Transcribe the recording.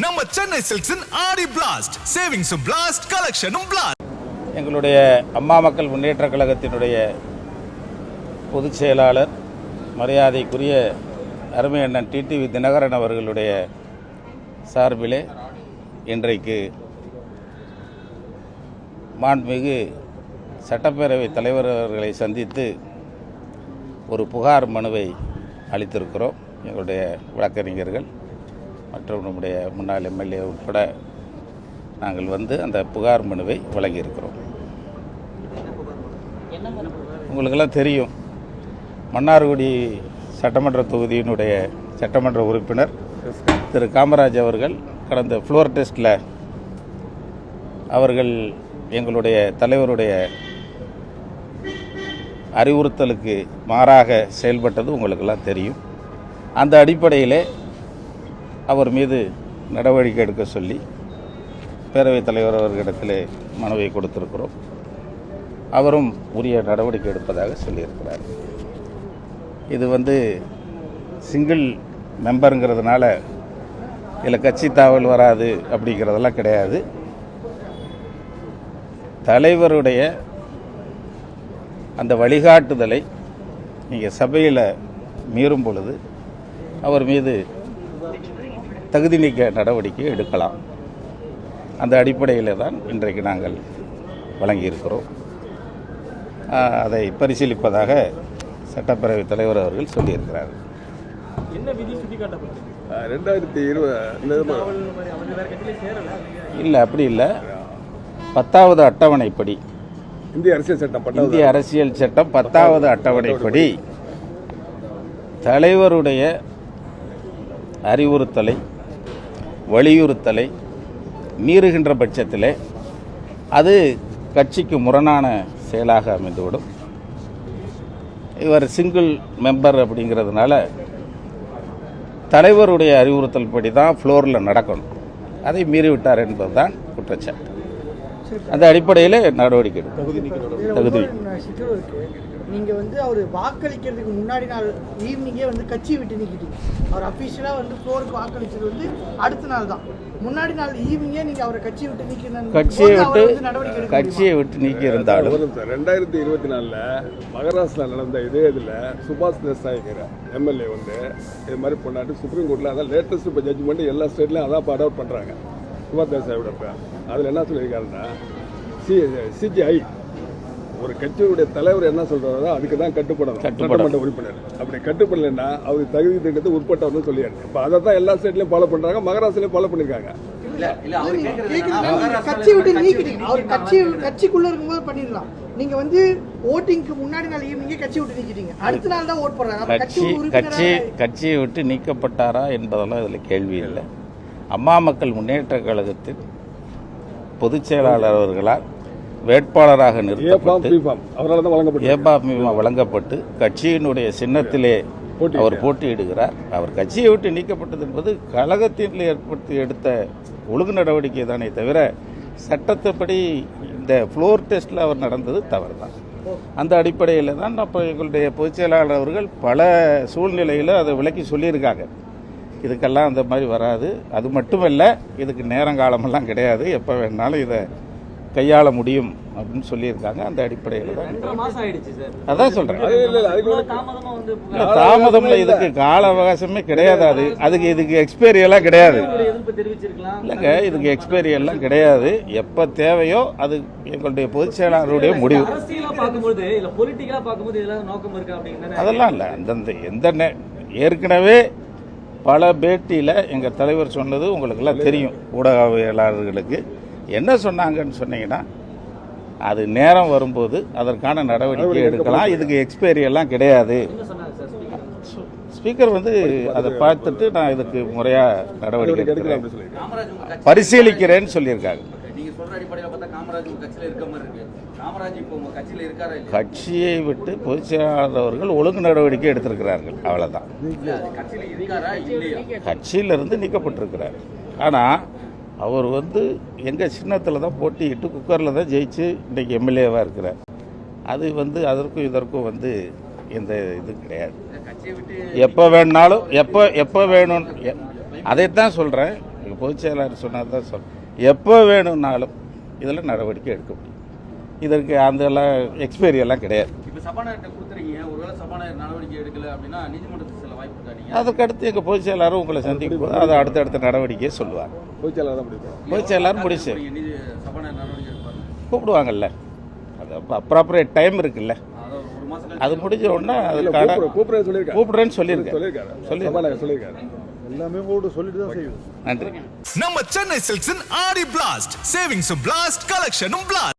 நம்ம சென்னை சில்க்ஸின் ஆடி blast சேவிங்ஸும் blast கலெக்ஷனும் blast. எங்களுடைய அம்மா மக்கள் முன்னேற்ற கழகத்தினுடைய பொதுச் செயலாளர் மரியாதைக்குரிய அருமை அண்ணன் டிடிவி தினகரன் அவர்களுடைய சார்பிலே இன்றைக்கு மாண்புமிகு சட்டப்பேரவை தலைவர் அவர்களை சந்தித்து ஒரு புகார் மனுவை அளித்திருக்கிறோம். எங்களுடைய வழக்கறிஞர்கள் மற்றும் நம்முடைய முன்னாள் எம்எல்ஏ உட்பட நாங்கள் வந்து அந்த புகார் மனுவை வழங்கியிருக்கிறோம். உங்களுக்கெல்லாம் தெரியும், மன்னார்குடி சட்டமன்ற தொகுதியினுடைய சட்டமன்ற உறுப்பினர் திரு காமராஜ் அவர்கள் கடந்த ஃப்ளோர் டெஸ்ட்டில் அவர்கள் எங்களுடைய தலைவருடைய அறிவுறுத்தலுக்கு மாறாக செயல்பட்டது உங்களுக்கெல்லாம் தெரியும். அந்த அடிப்படையிலே அவர் மீது நடவடிக்கை எடுக்க சொல்லி பேரவைத் தலைவர் அவர்களிடத்தில் மனுவை கொடுத்திருக்கிறோம். அவரும் உரிய நடவடிக்கை எடுப்பதாக சொல்லியிருக்கிறார். இது வந்து சிங்கிள் மெம்பருங்கிறதுனால இதில் கட்சி தாவல் வராது அப்படிங்கிறதெல்லாம் கிடையாது. தலைவருடைய அந்த வழிகாட்டுதலை நீங்கள் சபையில் மீறும் பொழுது அவர் மீது தகுதி நீக்க நடவடிக்கை எடுக்கலாம். அந்த அடிப்படையில் தான் இன்றைக்கு நாங்கள் வழங்கியிருக்கிறோம். அதை பரிசீலிப்பதாக சட்டப்பேரவைத் தலைவர் அவர்கள் சொல்லியிருக்கிறார். இல்லை, அப்படி இல்லை. 10வது அட்டவணைப்படி இந்திய அரசியல் சட்டம் 10வது அட்டவணைப்படி தலைவருடைய அறிவுறுத்தலை வலியுறுத்தலை மீறுகின்ற பட்சத்தில் அது கட்சிக்கு முரணான செயலாக அமைந்துவிடும். இவர் சிங்கிள் மெம்பர் அப்படிங்கிறதுனால தலைவருடைய அறிவுறுத்தல் படி தான் ஃப்ளோரில் நடக்கணும். அதை மீறிவிட்டார் என்பதுதான் குற்றச்சாட்டு. அந்த அடிப்படையில் நடவடிக்கை தகுதி. நீங்கள் வந்து அவர் வாக்களிக்கிறதுக்கு முன்னாடி நாள் ஈவினிங்கே வந்து கட்சியை விட்டு நீக்கிட்டீங்க. அவர் அஃபிஷியலாக வந்து ஃப்ளோருக்கு வாக்களிச்சது வந்து அடுத்த நாள் தான். முன்னாடி நாள் ஈவினிங்கே நீங்கள் அவரை கட்சியை விட்டு கட்சியை விட்டு நீக்கி இருந்தாலும் 2024 மகாராஷ்டிரா நடந்த இதே இதில் சுபாஷ் தேசாய்ங்கிற எம்எல்ஏ வந்து இது மாதிரி பண்ணாட்டு சுப்ரீம் கோர்ட்டில் அதான் லேட்டஸ்ட் இப்போ ஜட்ஜ்மெண்ட் எல்லா ஸ்டேட்லையும் அதான் இப்போ அடாப்ட் பண்ணுறாங்க. சுபாஷ் தேசாயோட இப்போ அதில் என்ன சொல்லியிருக்காருன்னா சிஜிஐ ஒரு கட்சியுடைய தலைவர் என்ன சொல்றாரோ அதுக்கு தான் கட்டுப்படணும் சட்டமன்ற உறுப்பினர். அப்படி கட்டுப்படலைன்னா அவர் தகுதி திட்டத்துக்கு உட்பட்டவர்னு சொல்லியாரு. இப்போ அதை தான் எல்லா ஸ்டேட்லையும் ஃபாலோ பண்றாங்க, மகாராஷ்டிராலையும் ஃபாலோ பண்ணிருக்காங்க. கட்சிக்குள்ள இருக்கும்போது பண்ணிடலாம். நீங்க வந்து ஓட்டிங்க்கு முன்னாடி நாள் ஈவினிங்கே கட்சி விட்டு நீக்கிட்டீங்க, அடுத்த நாள் தான் ஓட் போடுறாங்க. கட்சியை விட்டு நீக்கப்பட்டாரா என்பதெல்லாம் இதில் கேள்வி இல்லை. அம்மா மக்கள் முன்னேற்ற கழகத்தின் பொதுச் செயலாளர் அவர்களால் வேட்பாளராக நிறுத்தப்பட்டு வழங்கப்பட்டு கட்சியினுடைய சின்னத்திலே அவர் போட்டியிடுகிறார். அவர் கட்சியை விட்டு நீக்கப்பட்டது என்பது கழகத்தில் ஏற்படுத்தி எடுத்த ஒழுங்கு நடவடிக்கை தானே தவிர சட்டத்தைப்படி இந்த ஃப்ளோர் டெஸ்ட்டில் அவர் நடந்தது தவறு தான். அந்த அடிப்படையில் தான் அப்போ எங்களுடைய பொதுச் செயலாளர் அவர்கள் பல சூழ்நிலையில் அதை விளக்கி சொல்லியிருக்காங்க. இதுக்கெல்லாம் அந்த மாதிரி வராது. அது மட்டுமல்ல, இதுக்கு நேரங்காலமெல்லாம் கிடையாது, எப்போ வேணாலும் இதை கையாள முடியும் அப்படின்னு சொல்லியிருக்காங்க. அந்த அடிப்படையில் தான் அதான் சொல்கிறேன். தாமதம்ல இதுக்கு கால அவகாசமே கிடையாது. இதுக்கு எக்ஸ்பைரி எல்லாம் கிடையாது. இல்லைங்க, இதுக்கு எக்ஸ்பைரி எல்லாம் கிடையாது. எப்போ தேவையோ அது எங்களுடைய பொதுச் செயலாளருடைய முடிவு. அதெல்லாம் இல்லை. எந்த ஏற்கனவே பல பேட்டியில் எங்கள் தலைவர் சொன்னது உங்களுக்கெல்லாம் தெரியும். ஊடகவியலாளர்களுக்கு என்ன சொன்னாங்கன்னு சொன்னீங்கன்னா, அது நேரம் வரும்போது அதற்கான நடவடிக்கை எடுக்கலாம். இதுக்கு எக்ஸ்பைரி எல்லாம் கிடையாது. ஸ்பீக்கர் வந்து அதை பார்த்துட்டு நான் இதுக்கு முறையாக நடவடிக்கை எடுக்கிறேன், பரிசீலிக்கிறேன்னு சொல்லியிருக்காங்க. கட்சியை விட்டு பொதுச் செயலாளர் அவர்கள் ஒழுங்கு நடவடிக்கை எடுத்திருக்கிறார்கள், அவ்வளவுதான். கட்சியிலிருந்து நீக்கப்பட்டிருக்கிறார். ஆனால் அவர் வந்து எங்கள் சின்னத்தில் தான் போட்டியிட்டு குக்கரில் தான் ஜெயிச்சு இன்றைக்கி எம்எல்ஏவாக இருக்கிறார். அது வந்து அதற்கும் இதற்கும் வந்து எந்த இது கிடையாது. எப்போ வேணுனாலும் எப்போ வேணும் அதைத்தான் சொல்கிறேன். எங்கள் பொதுச் செயலாளர் சொன்னது தான் எப்போ வேணும்னாலும் இதில் நடவடிக்கை எடுக்க முடியும். இதற்கு அதெல்லாம் எக்ஸ்பைரி எல்லாம் கிடையாது. இப்போ சபாநாயகர்கிட்ட கொடுத்துறீங்க, ஒருவேளை சபாநாயகர் நடவடிக்கை எடுக்கல அப்படின்னா நீதிமன்றத்துக்கு செல்ல வாய்ப்பு இருக்காங்க. அதுக்கடுத்து எங்கள் பொதுச் செயலாளரும் உங்களை சந்திக்கும் போது அதை அடுத்தடுத்த நடவடிக்கையை சொல்லுவார். பொதுச்செயலாளர் தான் முடிப்போம். பொதுச் செயலாளர் முடிச்சு சபாநாயகர் நடவடிக்கை எடுப்பாங்க, கூப்பிடுவாங்கல்ல. அது அப்ராப்ரியேட் டைம் இருக்குல்ல, அதாவது ஒரு மாசம் அது முடிஞ்ச உடனே அதுக்கான கூப்பிடுறேன்னு சொல்லியிருக்காரு. சபாநாயகர் சொல்லியிருக்காரு. எல்லாமே கூட சொல்லிட்டு தான் செய்வோம். நன்றி. நம்ம சென்னை சில்க்ஸின் ஆடி பிளாஸ்ட் சேவிங்ஸும் பிளாஸ்ட் கலெக்ஷனும் பிளாஸ்ட்.